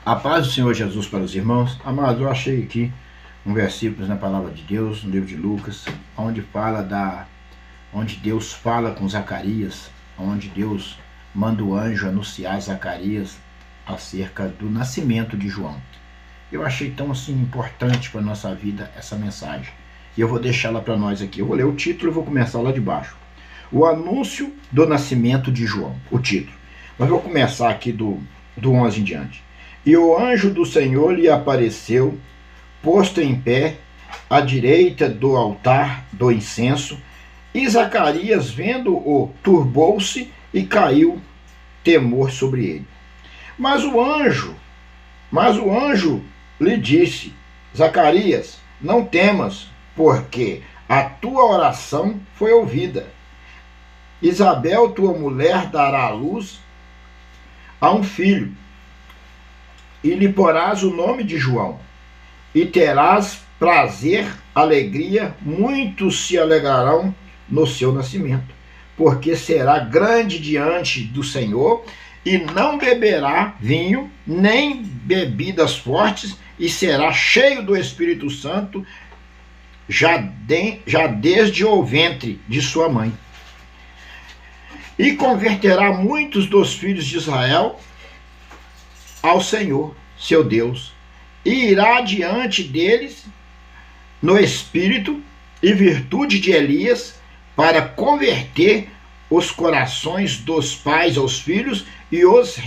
A paz do Senhor Jesus para os irmãos. Amados, eu achei aqui um versículo na palavra de Deus, no livro de Lucas, onde Deus fala com Zacarias, onde Deus manda o anjo anunciar a Zacarias acerca do nascimento de João. Eu achei tão assim importante para a nossa vida essa mensagem. E eu vou deixá-la para nós aqui. Eu vou ler o título e vou começar lá de baixo. O anúncio do nascimento de João, o título. Mas vou começar aqui do 11 em diante. E o anjo do Senhor lhe apareceu, posto em pé, à direita do altar do incenso, e Zacarias, vendo-o, turbou-se e caiu temor sobre ele. Mas o anjo lhe disse: Zacarias, não temas, porque a tua oração foi ouvida. Isabel, tua mulher, dará à luz a um filho, e lhe porás o nome de João, e terás prazer, alegria, muitos se alegrarão no seu nascimento, porque será grande diante do Senhor, e não beberá vinho, nem bebidas fortes, e será cheio do Espírito Santo, já desde o ventre de sua mãe. E converterá muitos dos filhos de Israel ao Senhor, seu Deus, e irá diante deles no espírito e virtude de Elias, para converter os corações dos pais aos filhos e os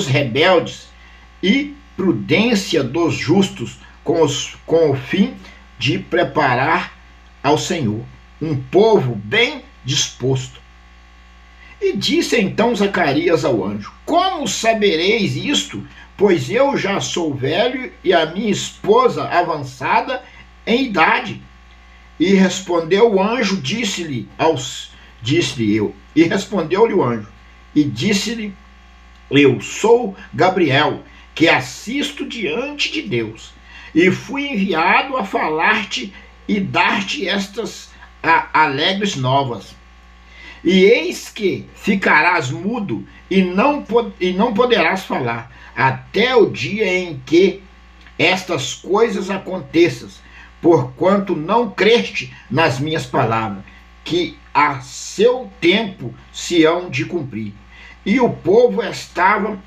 rebeldes, e prudência dos justos, com o fim de preparar ao Senhor um povo bem disposto. E disse então Zacarias ao anjo: Como sabereis isto? Pois eu já sou velho e a minha esposa avançada em idade. E respondeu o anjo, respondeu-lhe o anjo, e disse-lhe: Eu sou Gabriel, que assisto diante de Deus, e fui enviado a falar-te e dar-te estas alegres novas. E eis que ficarás mudo e não poderás falar, até o dia em que estas coisas aconteçam, porquanto não creste nas minhas palavras, que a seu tempo se hão de cumprir. E o povo estava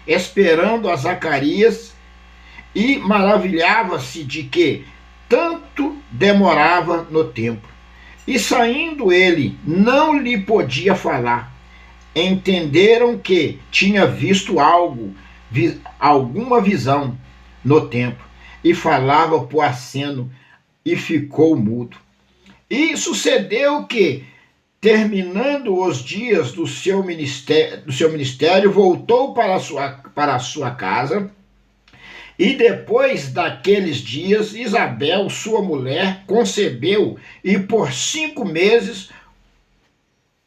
esperando a Zacarias e maravilhava-se de que tanto demorava no templo. E saindo ele, não lhe podia falar. Entenderam que tinha visto alguma visão no templo, e falava por aceno, e ficou mudo. E sucedeu que, terminando os dias do seu ministério, voltou para a sua casa. E depois daqueles dias, Isabel, sua mulher, concebeu, e por 5 meses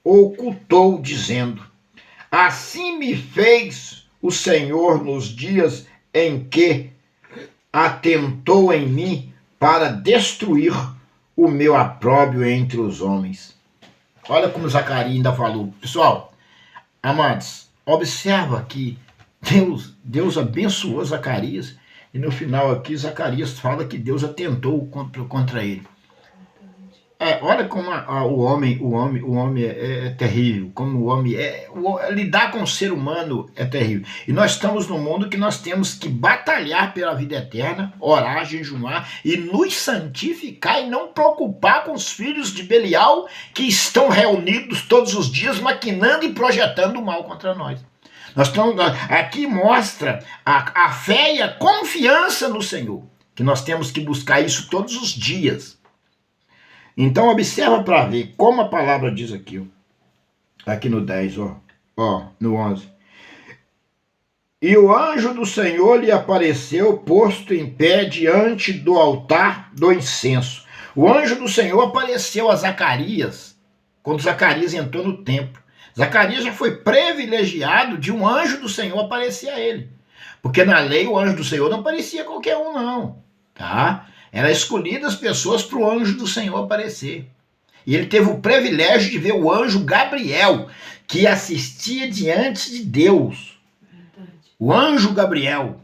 ocultou, dizendo: Assim me fez o Senhor nos dias em que atentou em mim para destruir o meu opróbrio entre os homens. Olha como Zacarias ainda falou. Pessoal, amados, observa que Deus abençoou Zacarias, e no final aqui Zacarias fala que Deus atentou contra ele. Olha como o homem é terrível, como o homem lidar com o ser humano é terrível. E nós estamos num mundo que nós temos que batalhar pela vida eterna, orar, jejuar e nos santificar, e não preocupar com os filhos de Belial que estão reunidos todos os dias maquinando e projetando o mal contra nós. Aqui mostra a fé e a confiança no Senhor, que nós temos que buscar isso todos os dias. Então observa para ver como a palavra diz aqui, aqui no 10, no 11. E o anjo do Senhor lhe apareceu, posto em pé diante do altar do incenso. O anjo do Senhor apareceu a Zacarias, quando Zacarias entrou no templo. Zacarias já foi privilegiado de um anjo do Senhor aparecer a ele. Porque na lei o anjo do Senhor não aparecia a qualquer um, não. Tá? Era escolhido as pessoas para o anjo do Senhor aparecer. E ele teve o privilégio de ver o anjo Gabriel, que assistia diante de Deus. Verdade. O anjo Gabriel.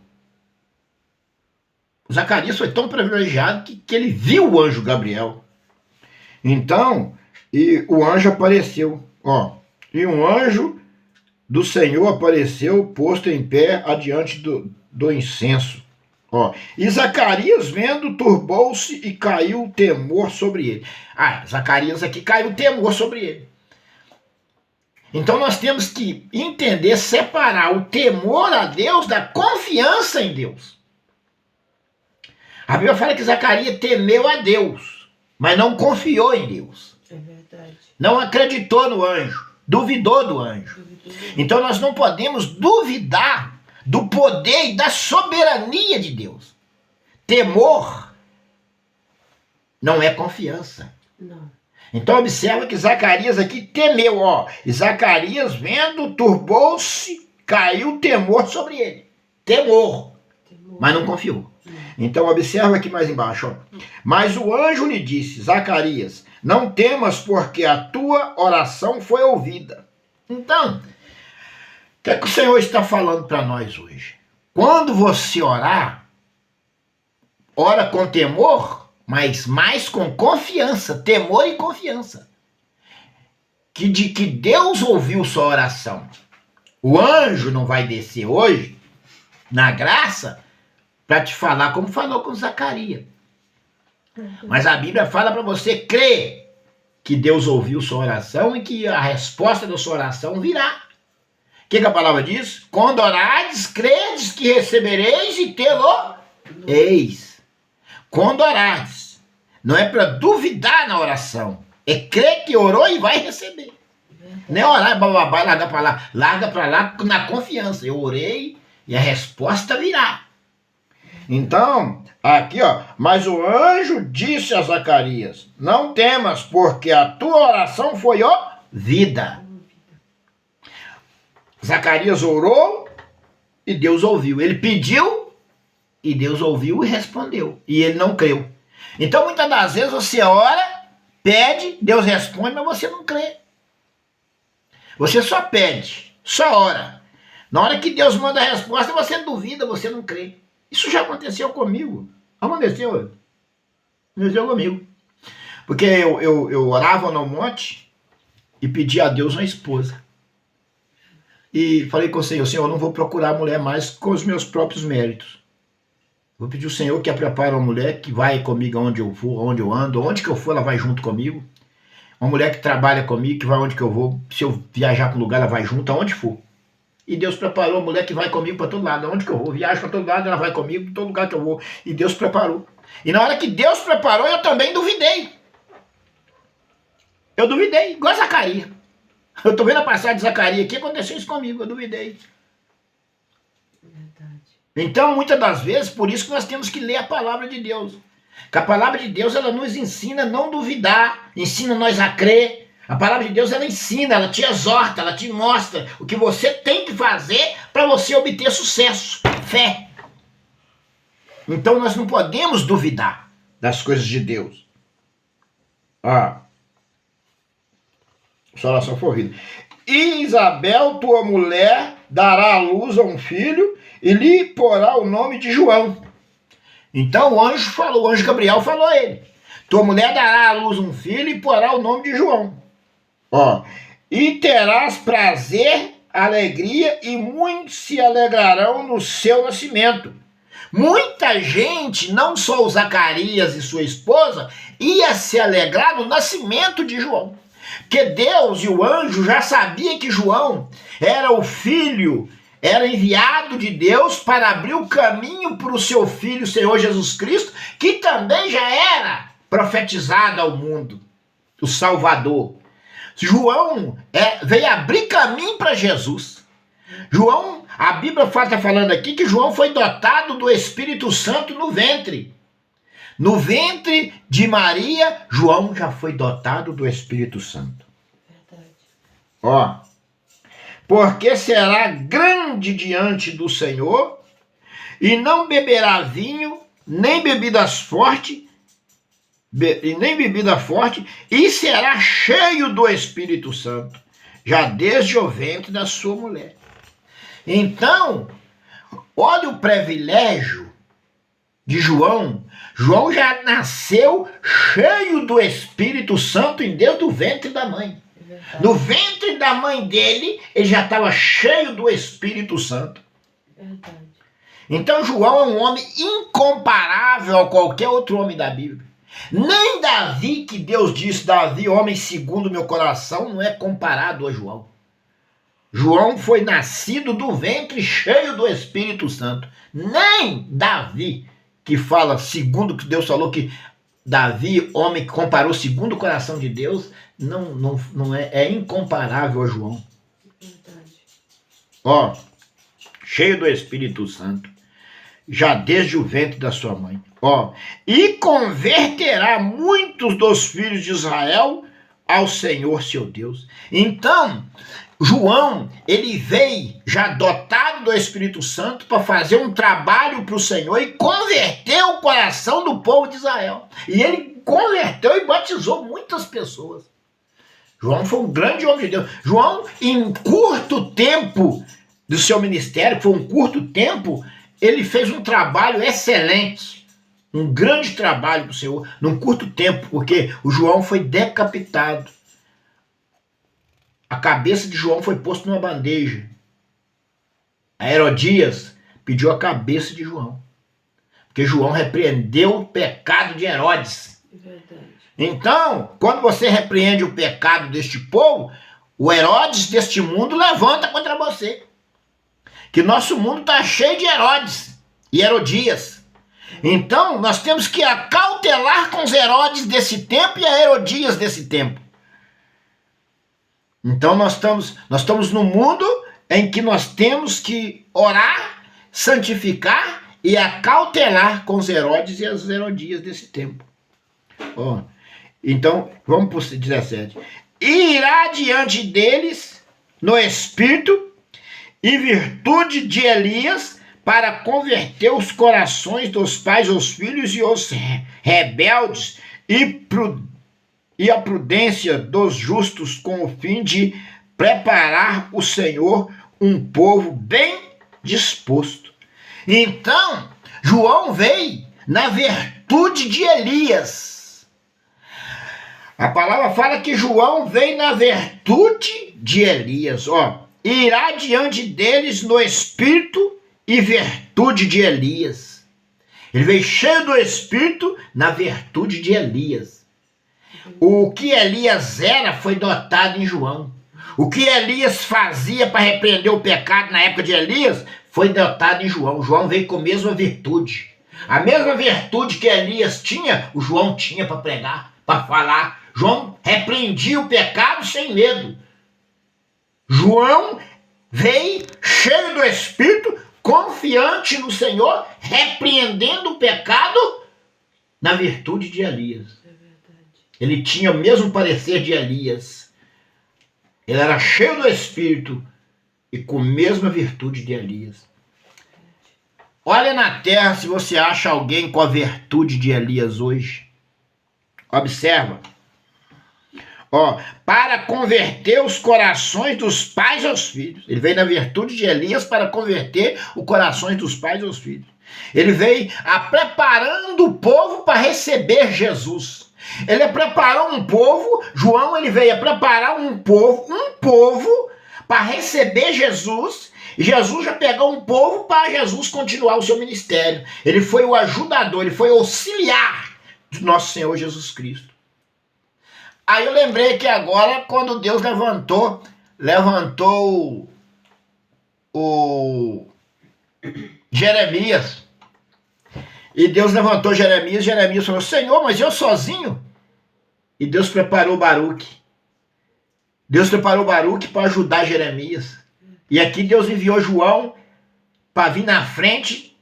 Zacarias foi tão privilegiado que ele viu o anjo Gabriel. Então, e o anjo apareceu, ó, e um anjo do Senhor apareceu posto em pé adiante do incenso. Ó, e Zacarias, vendo, turbou-se e caiu o temor sobre ele. Ah, Zacarias aqui caiu o temor sobre ele. Então nós temos que entender, separar o temor a Deus da confiança em Deus. A Bíblia fala que Zacarias temeu a Deus, mas não confiou em Deus. É verdade. Não acreditou no anjo, duvidou do anjo. Então nós não podemos duvidar do poder e da soberania de Deus. Temor não é confiança. Não. Então observa que Zacarias aqui temeu, ó. E Zacarias, vendo, turbou-se, caiu o temor sobre ele. Temor, mas não confiou. Então observa aqui mais embaixo, ó. Mas o anjo lhe disse, Zacarias, não temas, porque a tua oração foi ouvida. Então, o que é que o Senhor está falando para nós hoje? Quando você orar, ora com temor, mas mais com confiança, temor e confiança. De que Deus ouviu sua oração. O anjo não vai descer hoje, na graça, para te falar como falou com Zacarias. Mas a Bíblia fala para você crer que Deus ouviu sua oração e que a resposta da sua oração virá. O que a palavra diz? Quando orardes, credes que recebereis e tê-lo-eis. Quando orardes. Não é para duvidar na oração. É crer que orou e vai receber. Não é orar, bababá, larga para lá na confiança. Eu orei e a resposta virá. Então, aqui ó, mas o anjo disse a Zacarias, não temas, porque a tua oração foi ouvida. Zacarias orou e Deus ouviu. Ele pediu e Deus ouviu e respondeu. E ele não creu. Então, muitas das vezes você ora, pede, Deus responde, mas você não crê. Você só pede, só ora. Na hora que Deus manda a resposta, você duvida, você não crê. Isso já aconteceu comigo. Aconteceu comigo. Porque eu orava no monte e pedia a Deus uma esposa. E falei com o Senhor, Senhor, eu não vou procurar mulher mais com os meus próprios méritos. Vou pedir ao Senhor que prepare uma mulher que vai comigo onde eu for, onde eu ando, onde que eu for, ela vai junto comigo. Uma mulher que trabalha comigo, que vai onde que eu vou. Se eu viajar para um lugar, ela vai junto, aonde for. E Deus preparou a mulher que vai comigo para todo lado. Aonde que eu vou? Viajo para todo lado, ela vai comigo, para todo lugar que eu vou. E Deus preparou. E na hora que Deus preparou, eu também duvidei. Eu duvidei, igual Zacarias. Eu estou vendo a passagem de Zacarias aqui, aconteceu isso comigo, eu duvidei. Verdade. Então, muitas das vezes, por isso que nós temos que ler a palavra de Deus. Que a palavra de Deus, ela nos ensina a não duvidar, ensina nós a crer. A palavra de Deus, ela ensina, ela te exorta, ela te mostra o que você tem que fazer para você obter sucesso, fé. Então, nós não podemos duvidar das coisas de Deus. Sua oração foi ouvida. E Isabel, tua mulher, dará à luz a um filho e lhe porá o nome de João. Então o anjo Gabriel falou a ele. Tua mulher dará à luz um filho e porá o nome de João. E terás prazer, alegria e muitos se alegrarão no seu nascimento. Muita gente, não só o Zacarias e sua esposa, ia se alegrar no nascimento de João. Porque Deus e o anjo já sabia que João era o filho, era enviado de Deus para abrir o caminho para o seu filho, Senhor Jesus Cristo, que também já era profetizado ao mundo, o Salvador. João veio abrir caminho para Jesus. João, a Bíblia está falando aqui que João foi dotado do Espírito Santo no ventre. No ventre de Maria, João já foi dotado do Espírito Santo. Verdade. Porque será grande diante do Senhor e não beberá vinho, nem bebida forte, e será cheio do Espírito Santo, já desde o ventre da sua mulher. Então, olha o privilégio de João, João já nasceu cheio do Espírito Santo desde o ventre da mãe. No ventre da mãe dele, ele já estava cheio do Espírito Santo. Verdade. Então João é um homem incomparável a qualquer outro homem da Bíblia. Nem Davi, que Deus disse, Davi, homem segundo o meu coração, não é comparado a João. João foi nascido do ventre cheio do Espírito Santo. Nem Davi, que fala segundo que Deus falou que Davi, homem que comparou segundo o coração de Deus, não é incomparável a João. Verdade. Ó, cheio do Espírito Santo, já desde o ventre da sua mãe. Ó, e converterá muitos dos filhos de Israel ao Senhor seu Deus. Então, João, ele veio já dotado do Espírito Santo para fazer um trabalho para o Senhor e converter o coração do povo de Israel. E ele converteu e batizou muitas pessoas. João foi um grande homem de Deus. João, em curto tempo do seu ministério, foi um curto tempo, ele fez um trabalho excelente. Um grande trabalho para o Senhor, num curto tempo, porque o João foi decapitado. A cabeça de João foi posta numa bandeja. A Herodias pediu a cabeça de João. Porque João repreendeu o pecado de Herodes. Verdade. Então, quando você repreende o pecado deste povo, o Herodes deste mundo levanta contra você. Que nosso mundo está cheio de Herodes e Herodias. Então, nós temos que acautelar com os Herodes desse tempo e a Herodias desse tempo. Então nós estamos num mundo em que nós temos que orar, santificar e acautelar com os Herodes e as Herodias desse tempo. Ó, então, vamos para o 17. E irá diante deles no espírito e virtude de Elias para converter os corações dos pais aos filhos e os rebeldes e a prudência dos justos com o fim de preparar o Senhor um povo bem disposto. Então, João veio na virtude de Elias. A palavra fala que João veio na virtude de Elias. Ó, irá diante deles no espírito e virtude de Elias. Ele veio cheio do espírito na virtude de Elias. O que Elias era foi dotado em João. O que Elias fazia para repreender o pecado na época de Elias foi dotado em João. João veio com a mesma virtude. A mesma virtude que Elias tinha, o João tinha para pregar, para falar. João repreendia o pecado sem medo. João veio cheio do Espírito, confiante no Senhor, repreendendo o pecado na virtude de Elias. Ele tinha o mesmo parecer de Elias. Ele era cheio do Espírito e com a mesma virtude de Elias. Olha na terra se você acha alguém com a virtude de Elias hoje. Observa. Ó, para converter os corações dos pais aos filhos. Ele veio na virtude de Elias para converter os corações dos pais aos filhos. Ele veio preparando o povo para receber Jesus. Ele preparou um povo, João ele veio preparar um povo para receber Jesus. E Jesus já pegou um povo para Jesus continuar o seu ministério. Ele foi o ajudador, ele foi o auxiliar do nosso Senhor Jesus Cristo. Aí eu lembrei que agora, quando Deus levantou o Jeremias, e Deus levantou Jeremias falou, Senhor, mas eu sozinho? E Deus preparou Baruque. Deus preparou Baruque para ajudar Jeremias. E aqui Deus enviou João para vir na frente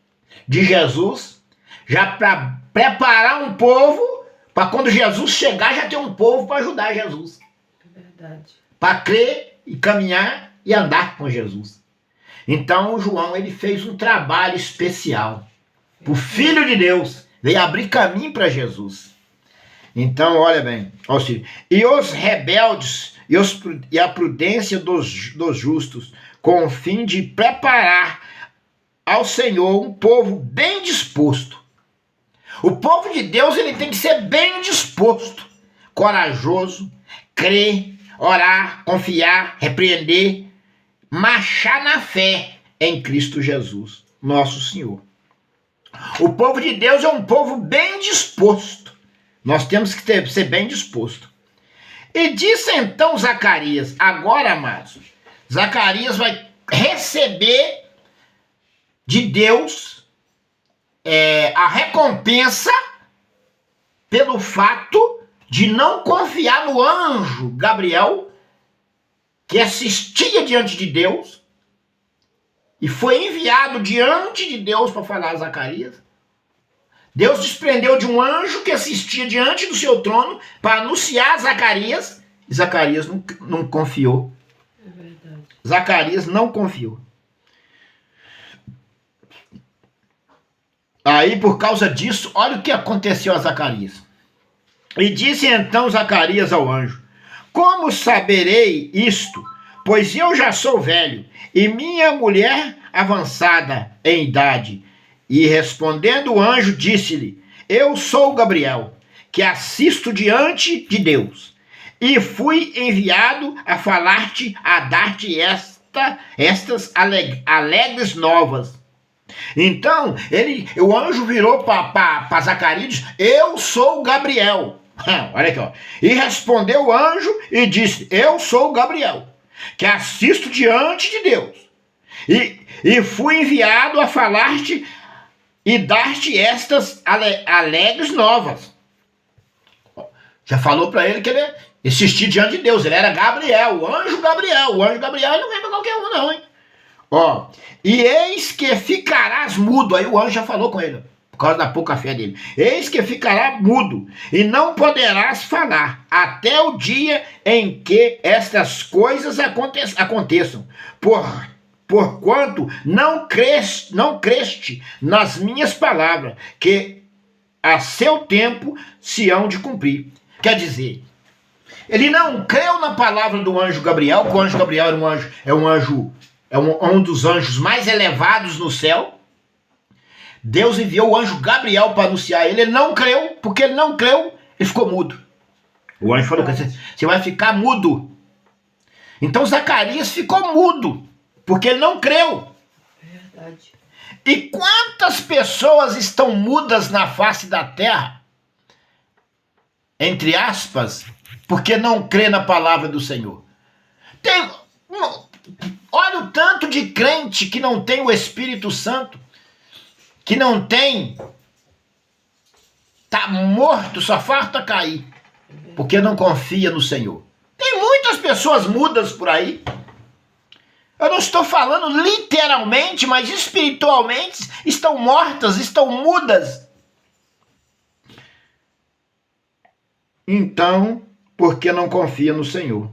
de Jesus, já para preparar um povo, para quando Jesus chegar já ter um povo para ajudar Jesus. Verdade. Para crer e caminhar e andar com Jesus. Então o João ele fez um trabalho especial. O Filho de Deus veio abrir caminho para Jesus. Então, olha bem. E os rebeldes e a prudência dos justos, com o fim de preparar ao Senhor um povo bem disposto. O povo de Deus ele tem que ser bem disposto, corajoso, crer, orar, confiar, repreender, marchar na fé em Cristo Jesus, nosso Senhor. O povo de Deus é um povo bem disposto. Nós temos que ser bem disposto. E disse então Zacarias, agora, amados, Zacarias vai receber de Deus a recompensa pelo fato de não confiar no anjo Gabriel, que assistia diante de Deus, e foi enviado diante de Deus para falar a Zacarias. Deus desprendeu de um anjo que assistia diante do seu trono para anunciar a Zacarias, e Zacarias não confiou. É verdade. Zacarias não confiou. Aí, por causa disso, olha o que aconteceu a Zacarias. E disse então Zacarias ao anjo, como saberei isto? Pois eu já sou velho, e minha mulher avançada em idade. E respondendo o anjo, disse-lhe, eu sou Gabriel, que assisto diante de Deus, e fui enviado a falar-te, a dar-te estas alegres novas. Então, o anjo virou para Zacarias e disse, eu sou Gabriel. Olha aqui, ó. E respondeu o anjo e disse, eu sou Gabriel, que assisto diante de Deus, e fui enviado a falar-te e dar-te estas alegres novas. Já falou para ele que ele assistia diante de Deus, ele era Gabriel, o anjo Gabriel não vem para qualquer um não, hein? Ó, e eis que ficarás mudo, aí o anjo já falou com ele, por causa da pouca fé dele, eis que ficará mudo, e não poderás falar, até o dia em que estas coisas aconteçam, porquanto não creste nas minhas palavras, que a seu tempo se hão de cumprir. Quer dizer, ele não creu na palavra do anjo Gabriel, que o anjo Gabriel é um dos anjos mais elevados no céu. Deus enviou o anjo Gabriel para anunciar ele não creu, porque ele não creu, ele ficou mudo. O anjo falou, você vai ficar mudo. Então Zacarias ficou mudo, porque ele não creu. Verdade. E quantas pessoas estão mudas na face da terra, entre aspas, porque não crê na palavra do Senhor? Olha o tanto de crente que não tem o Espírito Santo, que não tem, tá morto, só falta cair, porque não confia no Senhor. Tem muitas pessoas mudas por aí. Eu não estou falando literalmente, mas espiritualmente estão mortas, estão mudas. Então, porque não confia no Senhor?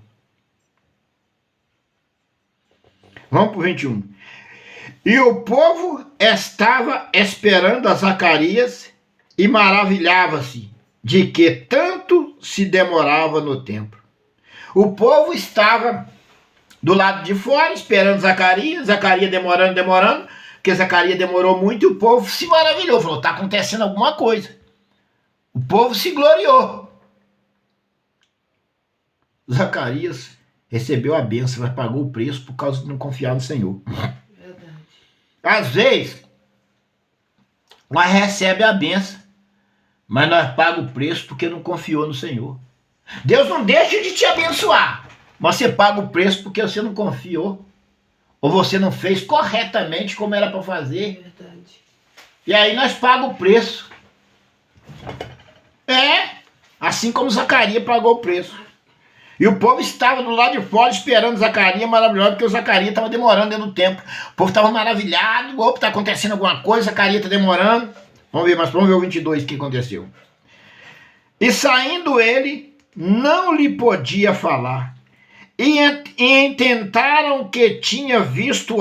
Vamos para o 21. E o povo estava esperando a Zacarias e maravilhava-se de que tanto se demorava no templo. O povo estava do lado de fora esperando Zacarias demorando, porque Zacarias demorou muito e o povo se maravilhou, falou, está acontecendo alguma coisa. O povo se gloriou. Zacarias recebeu a bênção, mas pagou o preço por causa de não confiar no Senhor. Verdade. Às vezes, nós recebemos a bênção, mas nós pagamos o preço porque não confiou no Senhor. Deus não deixa de te abençoar, mas você paga o preço porque você não confiou, ou você não fez corretamente como era para fazer. Verdade. E aí nós pagamos o preço. Assim como Zacarias pagou o preço. E o povo estava do lado de fora esperando Zacarias maravilhoso, porque o Zacarias estava demorando dentro do templo. O povo estava maravilhado, opa, está acontecendo alguma coisa, Zacarias está demorando. Vamos ver o 22 que aconteceu. E saindo ele, não lhe podia falar. E tentaram que tinha visto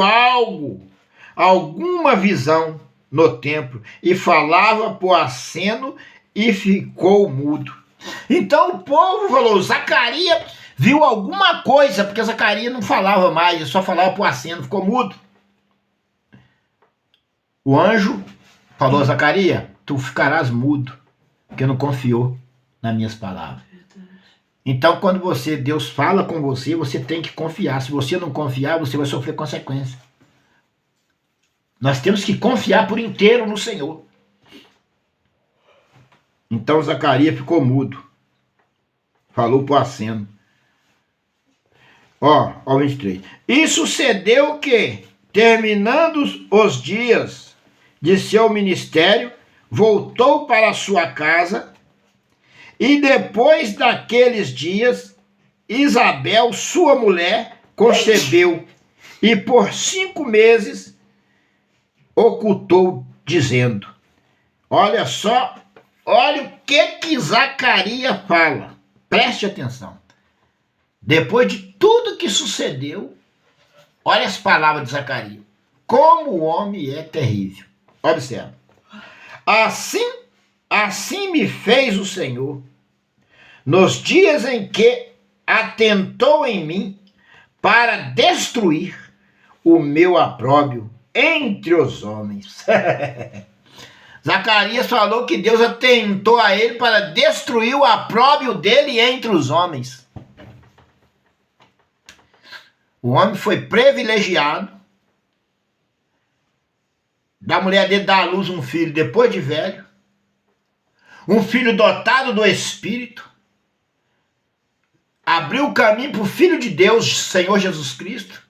alguma visão no templo, e falava por aceno e ficou mudo. Então o povo falou, Zacarias viu alguma coisa, porque Zacarias não falava mais, ele só falava por aceno, ficou mudo. O anjo falou a Zacarias, tu ficarás mudo, porque não confiou nas minhas palavras. Verdade. Então, quando Deus fala com você, você tem que confiar. Se você não confiar, você vai sofrer consequência. Nós temos que confiar por inteiro no Senhor. Então Zacarias ficou mudo. Falou para o aceno. Ó 23. E sucedeu que, terminando os dias de seu ministério, voltou para a sua casa, e depois daqueles dias, Isabel, sua mulher, concebeu, e por 5 meses ocultou, dizendo: olha só, olha o que Zacarias fala. Preste atenção. Depois de tudo que sucedeu, olha as palavras de Zacarias. Como o homem é terrível. Observa. Assim me fez o Senhor, nos dias em que atentou em mim para destruir o meu opróbrio entre os homens. Zacarias falou que Deus atentou a ele para destruir o opróbrio dele entre os homens. O homem foi privilegiado da mulher dele dar à luz um filho depois de velho, um filho dotado do Espírito, abriu o caminho para o Filho de Deus, Senhor Jesus Cristo,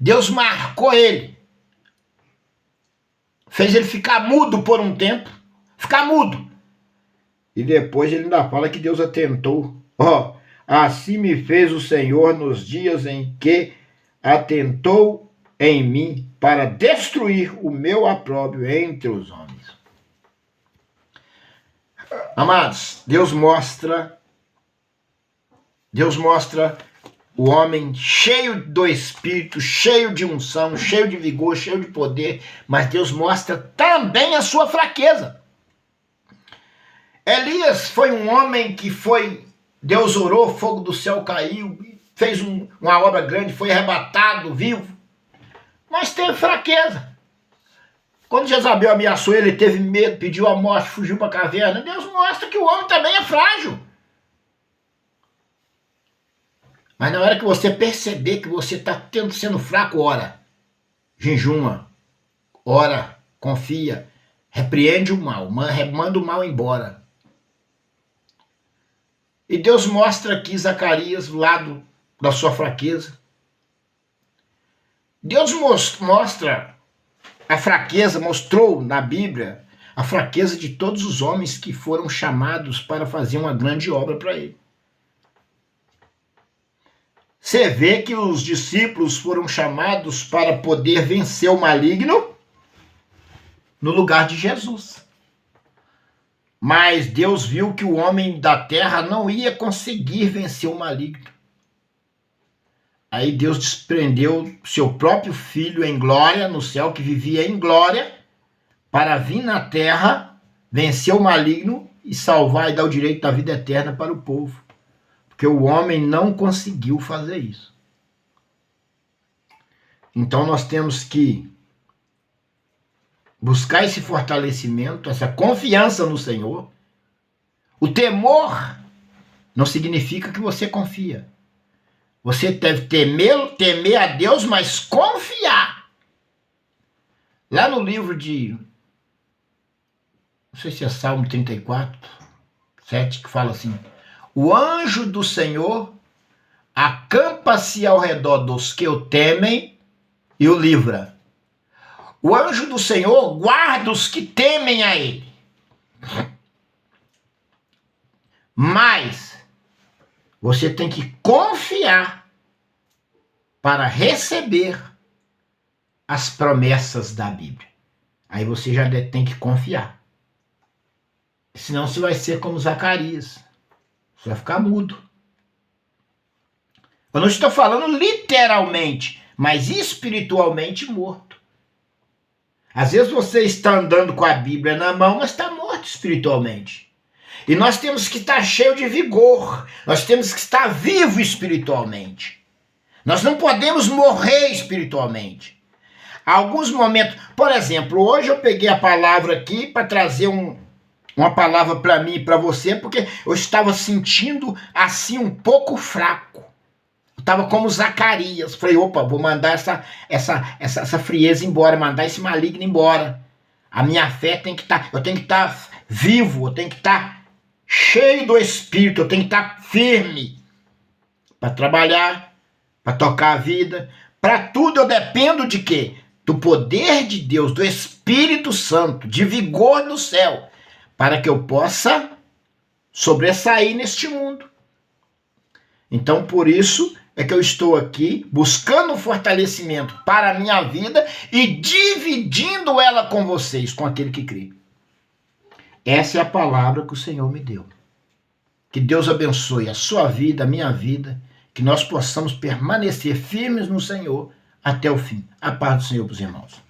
Deus marcou ele, fez ele ficar mudo por um tempo, ficar mudo. E depois ele ainda fala que Deus atentou. Ó, assim me fez o Senhor nos dias em que atentou em mim para destruir o meu opróbrio entre os homens. Amados, Deus mostra o homem cheio do Espírito, cheio de unção, cheio de vigor, cheio de poder, mas Deus mostra também a sua fraqueza. Elias foi um homem que Deus orou, fogo do céu caiu, fez uma obra grande, foi arrebatado vivo, mas teve fraqueza. Quando Jezabel ameaçou ele teve medo, pediu a morte, fugiu para a caverna. Deus mostra que o homem também é frágil. Mas na hora que você perceber que você está sendo fraco, ora, jejuma, ora, confia, repreende o mal, manda o mal embora. E Deus mostra aqui Zacarias, do lado da sua fraqueza. Deus mostra a fraqueza, mostrou na Bíblia a fraqueza de todos os homens que foram chamados para fazer uma grande obra para ele. Você vê que os discípulos foram chamados para poder vencer o maligno no lugar de Jesus. Mas Deus viu que o homem da terra não ia conseguir vencer o maligno. Aí Deus desprendeu seu próprio filho em glória, no céu, que vivia em glória, para vir na terra, vencer o maligno e salvar e dar o direito da vida eterna para o povo. Porque o homem não conseguiu fazer isso. Então nós temos que buscar esse fortalecimento, essa confiança no Senhor. O temor não significa que você confia. Você deve temer a Deus, mas confiar. Lá no livro de, não sei se é Salmo 34, 7, que fala assim: o anjo do Senhor acampa-se ao redor dos que o temem e o livra. O anjo do Senhor guarda os que temem a ele. Mas você tem que confiar para receber as promessas da Bíblia. Aí você já tem que confiar. Senão você vai ser como Zacarias. Você vai ficar mudo. Eu não estou falando literalmente, mas espiritualmente morto. Às vezes você está andando com a Bíblia na mão, mas está morto espiritualmente. E nós temos que estar cheio de vigor. Nós temos que estar vivo espiritualmente. Nós não podemos morrer espiritualmente. alguns momentos. Por exemplo, hoje eu peguei a palavra aqui para trazer uma palavra para mim e para você, porque eu estava sentindo assim um pouco fraco. Eu estava como Zacarias. Falei, opa, vou mandar essa frieza embora, mandar esse maligno embora. A minha fé tem que estar, eu tenho que estar vivo, eu tenho que estar cheio do Espírito, eu tenho que estar firme para trabalhar, para tocar a vida. Para tudo eu dependo de quê? Do poder de Deus, do Espírito Santo, de vigor no céu, para que eu possa sobressair neste mundo. Então, por isso é que eu estou aqui buscando fortalecimento para a minha vida e dividindo ela com vocês, com aquele que crê. Essa é a palavra que o Senhor me deu. Que Deus abençoe a sua vida, a minha vida, que nós possamos permanecer firmes no Senhor até o fim. A paz do Senhor para os irmãos.